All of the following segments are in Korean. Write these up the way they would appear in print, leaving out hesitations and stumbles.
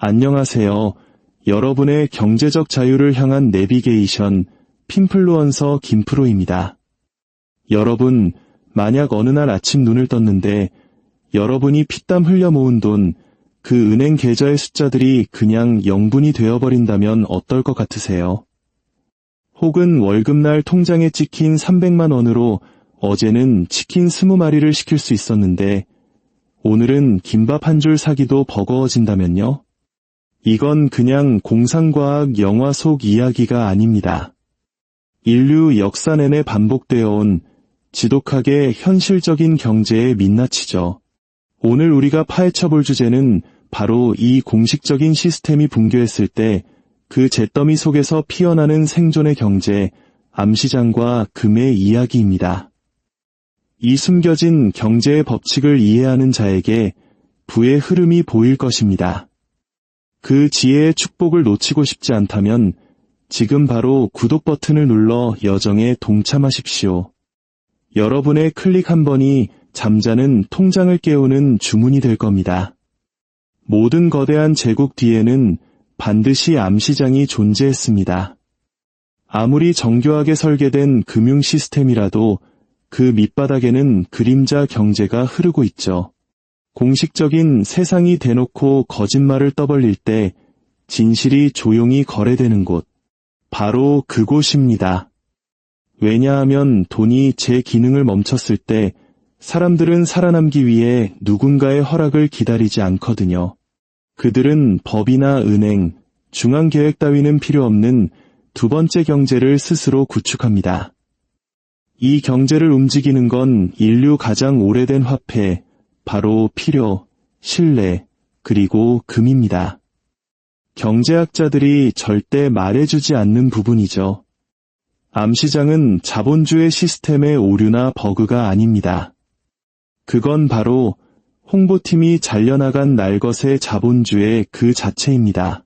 안녕하세요. 여러분의 경제적 자유를 향한 내비게이션 핀플루언서 김프로입니다. 여러분, 만약 어느 날 아침 눈을 떴는데 여러분이 피땀 흘려 모은 돈, 그 은행 계좌의 숫자들이 그냥 0분이 되어버린다면 어떨 것 같으세요? 혹은 월급날 통장에 찍힌 300만 원으로 어제는 치킨 20마리를 시킬 수 있었는데 오늘은 김밥 한 줄 사기도 버거워진다면요? 이건 그냥 공상과학 영화 속 이야기가 아닙니다. 인류 역사 내내 반복되어 온 지독하게 현실적인 경제의 민낯이죠. 오늘 우리가 파헤쳐볼 주제는 바로 이 공식적인 시스템이 붕괴했을 때 그 잿더미 속에서 피어나는 생존의 경제, 암시장과 금의 이야기입니다. 이 숨겨진 경제의 법칙을 이해하는 자에게 부의 흐름이 보일 것입니다. 그 지혜의 축복을 놓치고 싶지 않다면 지금 바로 구독 버튼을 눌러 여정에 동참하십시오. 여러분의 클릭 한 번이 잠자는 통장을 깨우는 주문이 될 겁니다. 모든 거대한 제국 뒤에는 반드시 암시장이 존재했습니다. 아무리 정교하게 설계된 금융 시스템이라도 그 밑바닥에는 그림자 경제가 흐르고 있죠. 공식적인 세상이 대놓고 거짓말을 떠벌릴 때 진실이 조용히 거래되는 곳, 바로 그곳입니다. 왜냐하면 돈이 제 기능을 멈췄을 때 사람들은 살아남기 위해 누군가의 허락을 기다리지 않거든요. 그들은 법이나 은행, 중앙계획 따위는 필요 없는 두 번째 경제를 스스로 구축합니다. 이 경제를 움직이는 건 인류 가장 오래된 화폐, 바로 필요, 신뢰, 그리고 금입니다. 경제학자들이 절대 말해주지 않는 부분이죠. 암시장은 자본주의 시스템의 오류나 버그가 아닙니다. 그건 바로 홍보팀이 잘려나간 날것의 자본주의 그 자체입니다.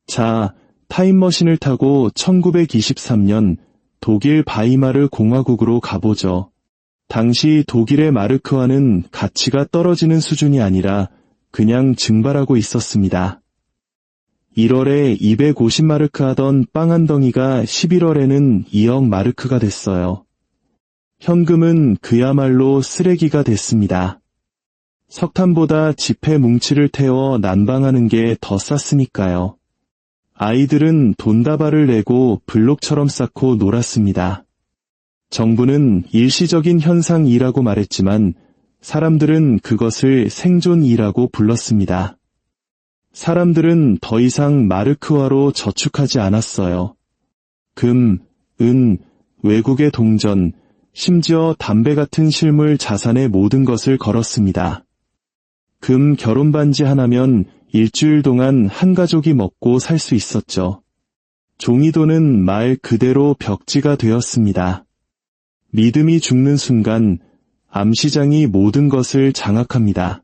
자, 타임머신을 타고 1923년 독일 바이마르 공화국으로 가보죠. 당시 독일의 마르크화는 가치가 떨어지는 수준이 아니라 그냥 증발하고 있었습니다. 1월에 250마르크 하던 빵 한 덩이가 11월에는 2억 마르크가 됐어요. 현금은 그야말로 쓰레기가 됐습니다. 석탄보다 지폐 뭉치를 태워 난방하는 게 더 쌌으니까요. 아이들은 돈다발을 내고 블록처럼 쌓고 놀았습니다. 정부는 일시적인 현상이라고 말했지만 사람들은 그것을 생존이라고 불렀습니다. 사람들은 더 이상 마르크화로 저축하지 않았어요. 금, 은, 외국의 동전, 심지어 담배 같은 실물 자산의 모든 것을 걸었습니다. 금 결혼반지 하나면 일주일 동안 한 가족이 먹고 살 수 있었죠. 종이돈은 말 그대로 벽지가 되었습니다. 믿음이 죽는 순간 암시장이 모든 것을 장악합니다.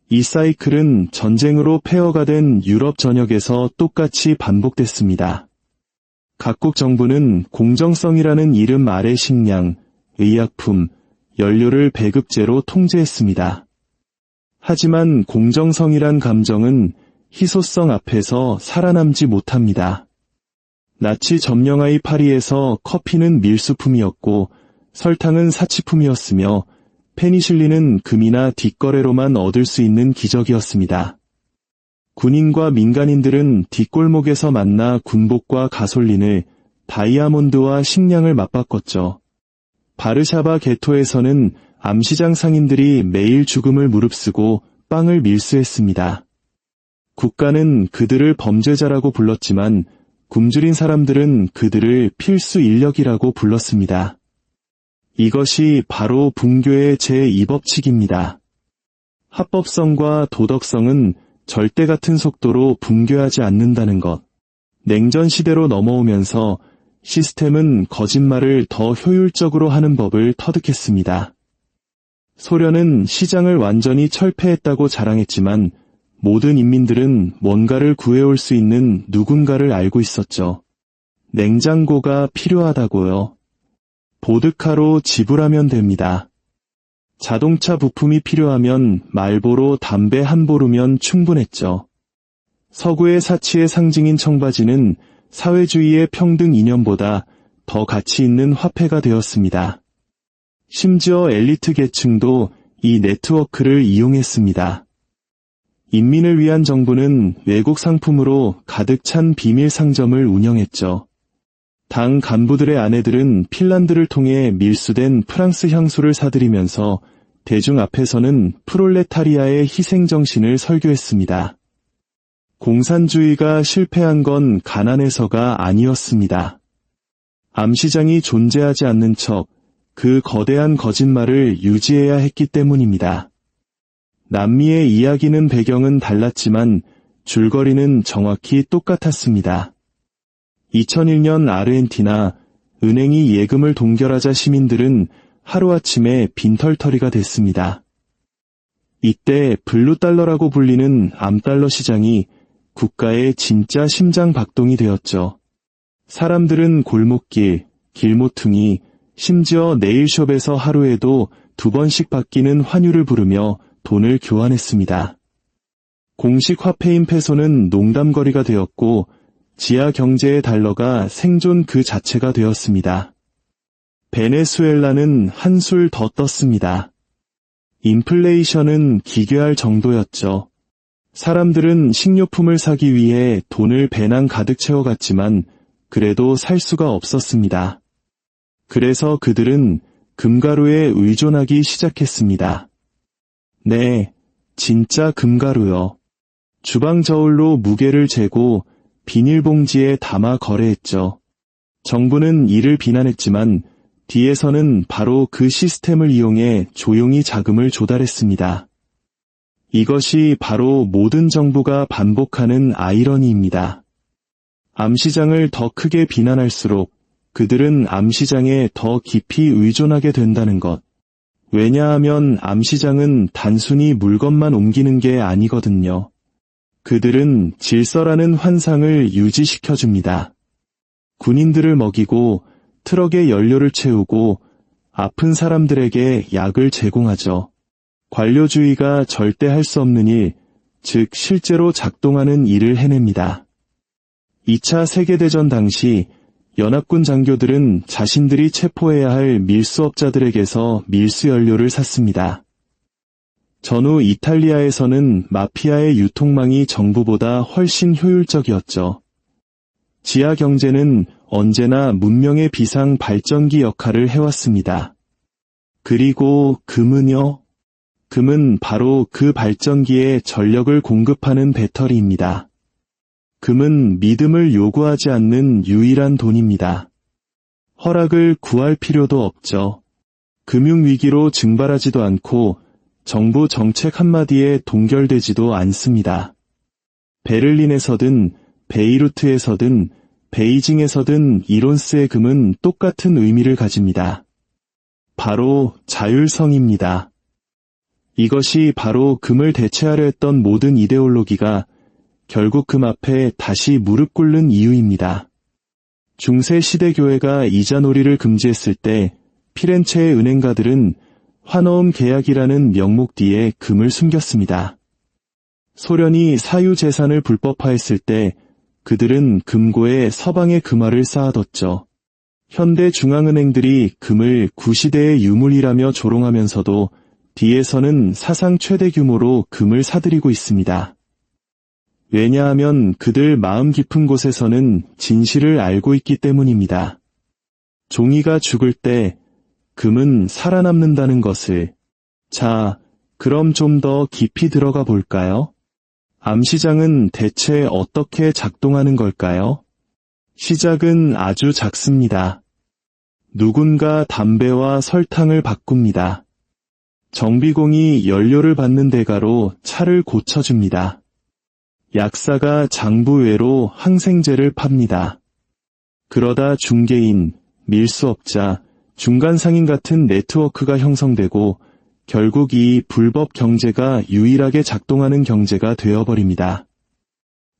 이 사이클은 전쟁으로 폐허가 된 유럽 전역에서 똑같이 반복됐습니다. 각국 정부는 공정성이라는 이름 아래 식량, 의약품, 연료를 배급제로 통제했습니다. 하지만 공정성이란 감정은 희소성 앞에서 살아남지 못합니다. 나치 점령하의 파리에서 커피는 밀수품이었고 설탕은 사치품이었으며 페니실린은 금이나 뒷거래로만 얻을 수 있는 기적이었습니다. 군인과 민간인들은 뒷골목에서 만나 군복과 가솔린을, 다이아몬드와 식량을 맞바꿨죠. 바르샤바 게토에서는 암시장 상인들이 매일 죽음을 무릅쓰고 빵을 밀수했습니다. 국가는 그들을 범죄자라고 불렀지만 굶주린 사람들은 그들을 필수 인력이라고 불렀습니다. 이것이 바로 붕괴의 제2법칙입니다. 합법성과 도덕성은 절대 같은 속도로 붕괴하지 않는다는 것. 냉전 시대로 넘어오면서 시스템은 거짓말을 더 효율적으로 하는 법을 터득했습니다. 소련은 시장을 완전히 철폐했다고 자랑했지만 모든 인민들은 뭔가를 구해올 수 있는 누군가를 알고 있었죠. 냉장고가 필요하다고요. 보드카로 지불하면 됩니다. 자동차 부품이 필요하면 말보로 담배 한 보루면 충분했죠. 서구의 사치의 상징인 청바지는 사회주의의 평등 이념보다 더 가치 있는 화폐가 되었습니다. 심지어 엘리트 계층도 이 네트워크를 이용했습니다. 인민을 위한 정부는 외국 상품으로 가득 찬 비밀 상점을 운영했죠. 당 간부들의 아내들은 핀란드를 통해 밀수된 프랑스 향수를 사들이면서 대중 앞에서는 프롤레타리아의 희생정신을 설교했습니다. 공산주의가 실패한 건 가난해서가 아니었습니다. 암시장이 존재하지 않는 척 그 거대한 거짓말을 유지해야 했기 때문입니다. 남미의 이야기는 배경은 달랐지만 줄거리는 정확히 똑같았습니다. 2001년 아르헨티나 은행이 예금을 동결하자 시민들은 하루아침에 빈털터리가 됐습니다. 이때 블루달러라고 불리는 암달러 시장이 국가의 진짜 심장박동이 되었죠. 사람들은 골목길, 길모퉁이, 심지어 네일숍에서 하루에도 2번씩 바뀌는 환율을 부르며 돈을 교환했습니다. 공식 화폐인 페소는 농담거리가 되었고 지하 경제의 달러가 생존 그 자체가 되었습니다. 베네수엘라는 한술 더 떴습니다. 인플레이션은 기괴할 정도였죠. 사람들은 식료품을 사기 위해 돈을 배낭 가득 채워갔지만 그래도 살 수가 없었습니다. 그래서 그들은 금가루에 의존하기 시작했습니다. 네, 진짜 금가루요. 주방 저울로 무게를 재고 비닐봉지에 담아 거래했죠. 정부는 이를 비난했지만 뒤에서는 바로 그 시스템을 이용해 조용히 자금을 조달했습니다. 이것이 바로 모든 정부가 반복하는 아이러니입니다. 암시장을 더 크게 비난할수록 그들은 암시장에 더 깊이 의존하게 된다는 것. 왜냐하면 암시장은 단순히 물건만 옮기는 게 아니거든요. 그들은 질서라는 환상을 유지시켜줍니다. 군인들을 먹이고 트럭에 연료를 채우고 아픈 사람들에게 약을 제공하죠. 관료주의가 절대 할 수 없는 일, 즉 실제로 작동하는 일을 해냅니다. 2차 세계대전 당시 연합군 장교들은 자신들이 체포해야 할 밀수업자들에게서 밀수연료를 샀습니다. 전후 이탈리아에서는 마피아의 유통망이 정부보다 훨씬 효율적이었죠. 지하 경제는 언제나 문명의 비상 발전기 역할을 해왔습니다. 그리고 금은요? 금은 바로 그 발전기에 전력을 공급하는 배터리입니다. 금은 믿음을 요구하지 않는 유일한 돈입니다. 허락을 구할 필요도 없죠. 금융위기로 증발하지도 않고 정부 정책 한마디에 동결되지도 않습니다. 베를린에서든 베이루트에서든 베이징에서든 이론스의 금은 똑같은 의미를 가집니다. 바로 자율성입니다. 이것이 바로 금을 대체하려 했던 모든 이데올로기가 결국 금 앞에 다시 무릎 꿇는 이유입니다. 중세 시대교회가 이자놀이를 금지했을 때 피렌체의 은행가들은 환어음 계약이라는 명목 뒤에 금을 숨겼습니다. 소련이 사유재산을 불법화했을 때 그들은 금고에 서방의 금화를 쌓아뒀죠. 현대 중앙은행들이 금을 구시대의 유물이라며 조롱하면서도 뒤에서는 사상 최대 규모로 금을 사들이고 있습니다. 왜냐하면 그들 마음 깊은 곳에서는 진실을 알고 있기 때문입니다. 종이가 죽을 때 금은 살아남는다는 것을. 자, 그럼 좀 더 깊이 들어가 볼까요? 암시장은 대체 어떻게 작동하는 걸까요? 시작은 아주 작습니다. 누군가 담배와 설탕을 바꿉니다. 정비공이 연료를 받는 대가로 차를 고쳐줍니다. 약사가 장부 외로 항생제를 팝니다. 그러다 중개인, 밀수업자, 중간상인 같은 네트워크가 형성되고 결국 이 불법 경제가 유일하게 작동하는 경제가 되어버립니다.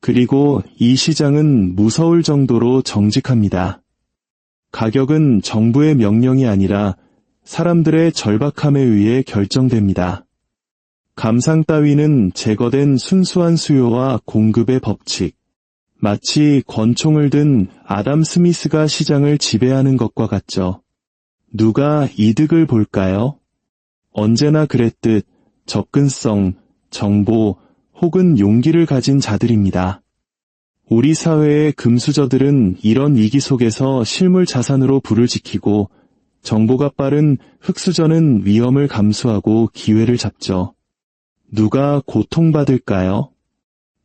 그리고 이 시장은 무서울 정도로 정직합니다. 가격은 정부의 명령이 아니라 사람들의 절박함에 의해 결정됩니다. 감상 따위는 제거된 순수한 수요와 공급의 법칙. 마치 권총을 든 아담 스미스가 시장을 지배하는 것과 같죠. 누가 이득을 볼까요? 언제나 그랬듯 접근성, 정보 혹은 용기를 가진 자들입니다. 우리 사회의 금수저들은 이런 위기 속에서 실물 자산으로 부를 지키고 정보가 빠른 흑수저는 위험을 감수하고 기회를 잡죠. 누가 고통받을까요?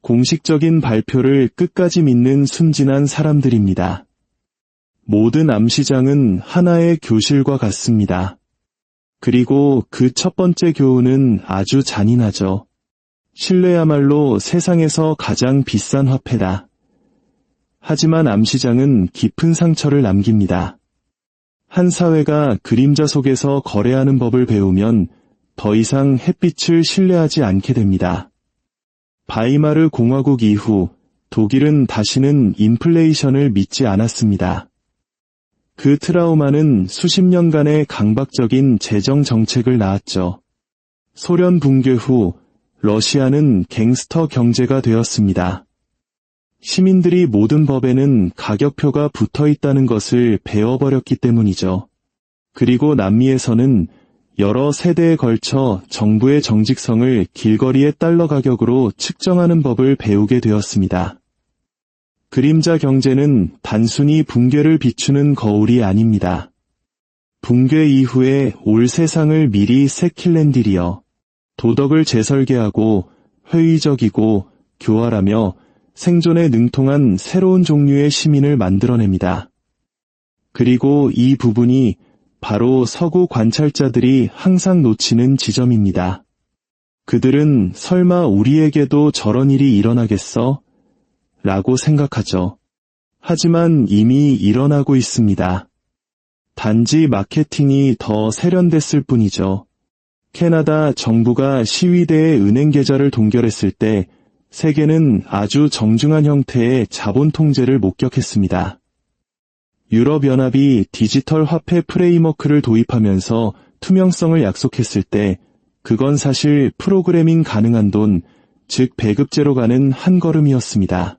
공식적인 발표를 끝까지 믿는 순진한 사람들입니다. 모든 암시장은 하나의 교실과 같습니다. 그리고 그 첫 번째 교훈은 아주 잔인하죠. 신뢰야말로 세상에서 가장 비싼 화폐다. 하지만 암시장은 깊은 상처를 남깁니다. 한 사회가 그림자 속에서 거래하는 법을 배우면 더 이상 햇빛을 신뢰하지 않게 됩니다. 바이마르 공화국 이후 독일은 다시는 인플레이션을 믿지 않았습니다. 그 트라우마는 수십 년간의 강박적인 재정 정책을 낳았죠. 소련 붕괴 후 러시아는 갱스터 경제가 되었습니다. 시민들이 모든 법에는 가격표가 붙어 있다는 것을 배워버렸기 때문이죠. 그리고 남미에서는 여러 세대에 걸쳐 정부의 정직성을 길거리의 달러 가격으로 측정하는 법을 배우게 되었습니다. 그림자 경제는 단순히 붕괴를 비추는 거울이 아닙니다. 붕괴 이후에 올 세상을 미리 새킬랜딜이여 도덕을 재설계하고 회의적이고 교활하며 생존에 능통한 새로운 종류의 시민을 만들어냅니다. 그리고 이 부분이 바로 서구 관찰자들이 항상 놓치는 지점입니다. 그들은 설마 우리에게도 저런 일이 일어나겠어? 라고 생각하죠. 하지만 이미 일어나고 있습니다. 단지 마케팅이 더 세련됐을 뿐이죠. 캐나다 정부가 시위대의 은행 계좌를 동결했을 때 세계는 아주 정중한 형태의 자본 통제를 목격했습니다. 유럽연합이 디지털 화폐 프레임워크를 도입하면서 투명성을 약속했을 때 그건 사실 프로그래밍 가능한 돈, 즉 배급제로 가는 한 걸음이었습니다.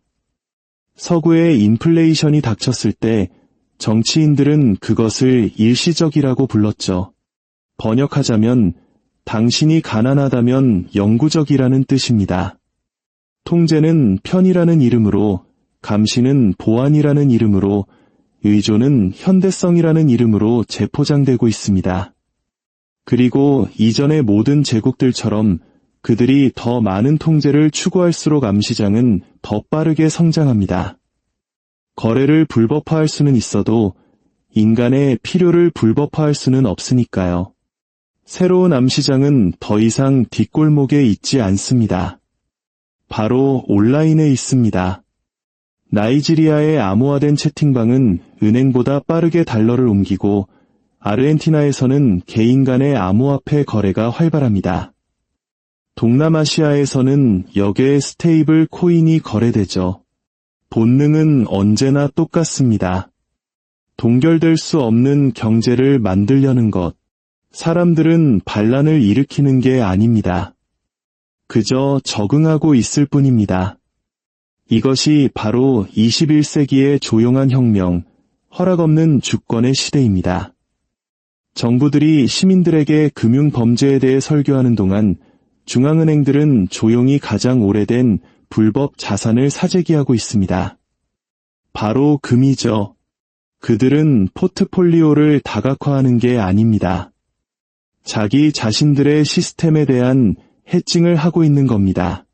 서구의 인플레이션이 닥쳤을 때 정치인들은 그것을 일시적이라고 불렀죠. 번역하자면 당신이 가난하다면 영구적이라는 뜻입니다. 통제는 편이라는 이름으로, 감시는 보안이라는 이름으로, 의존은 현대성이라는 이름으로 재포장되고 있습니다. 그리고 이전의 모든 제국들처럼 그들이 더 많은 통제를 추구할수록 암시장은 더 빠르게 성장합니다. 거래를 불법화할 수는 있어도 인간의 필요를 불법화할 수는 없으니까요. 새로운 암시장은 더 이상 뒷골목에 있지 않습니다. 바로 온라인에 있습니다. 나이지리아의 암호화된 채팅방은 은행보다 빠르게 달러를 옮기고 아르헨티나에서는 개인 간의 암호화폐 거래가 활발합니다. 동남아시아에서는 역의 스테이블 코인이 거래되죠. 본능은 언제나 똑같습니다. 동결될 수 없는 경제를 만들려는 것. 사람들은 반란을 일으키는 게 아닙니다. 그저 적응하고 있을 뿐입니다. 이것이 바로 21세기의 조용한 혁명, 허락 없는 주권의 시대입니다. 정부들이 시민들에게 금융 범죄에 대해 설교하는 동안 중앙은행들은 조용히 가장 오래된 불법 자산을 사재기하고 있습니다. 바로 금이죠. 그들은 포트폴리오를 다각화하는 게 아닙니다. 자기 자신들의 시스템에 대한 해칭을 하고 있는 겁니다.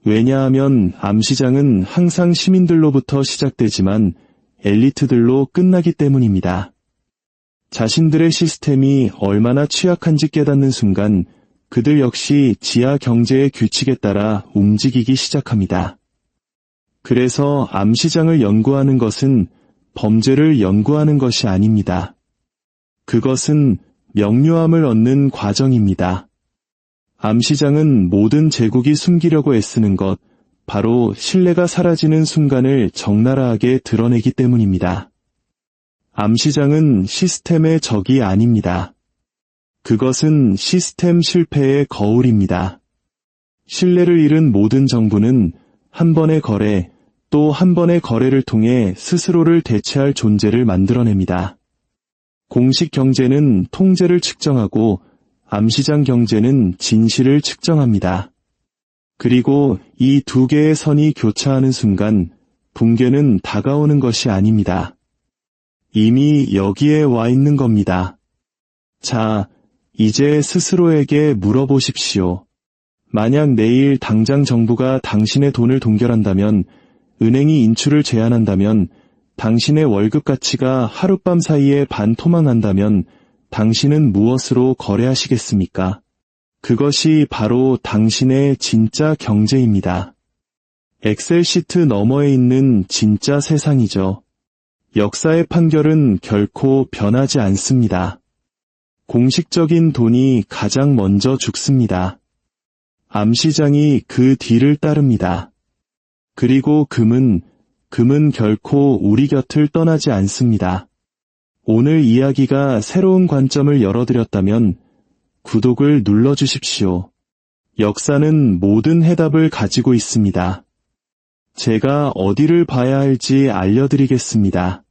왜냐하면 암시장은 항상 시민들로부터 시작되지만 엘리트들로 끝나기 때문입니다. 자신들의 시스템이 얼마나 취약한지 깨닫는 순간 그들 역시 지하 경제의 규칙에 따라 움직이기 시작합니다. 그래서 암시장을 연구하는 것은 범죄를 연구하는 것이 아닙니다. 그것은 명료함을 얻는 과정입니다. 암시장은 모든 제국이 숨기려고 애쓰는 것, 바로 신뢰가 사라지는 순간을 적나라하게 드러내기 때문입니다. 암시장은 시스템의 적이 아닙니다. 그것은 시스템 실패의 거울입니다. 신뢰를 잃은 모든 정부는 한 번의 거래, 또 한 번의 거래를 통해 스스로를 대체할 존재를 만들어냅니다. 공식 경제는 통제를 측정하고 암시장 경제는 진실을 측정합니다. 그리고 이 두 개의 선이 교차하는 순간 붕괴는 다가오는 것이 아닙니다. 이미 여기에 와 있는 겁니다. 자, 이제 스스로에게 물어보십시오. 만약 내일 당장 정부가 당신의 돈을 동결한다면, 은행이 인출을 제한한다면, 당신의 월급 가치가 하룻밤 사이에 반토막난다면 당신은 무엇으로 거래하시겠습니까? 그것이 바로 당신의 진짜 경제입니다. 엑셀 시트 너머에 있는 진짜 세상이죠. 역사의 판결은 결코 변하지 않습니다. 공식적인 돈이 가장 먼저 죽습니다. 암시장이 그 뒤를 따릅니다. 그리고 금은 결코 우리 곁을 떠나지 않습니다. 오늘 이야기가 새로운 관점을 열어드렸다면 구독을 눌러주십시오. 역사는 모든 해답을 가지고 있습니다. 제가 어디를 봐야 할지 알려드리겠습니다.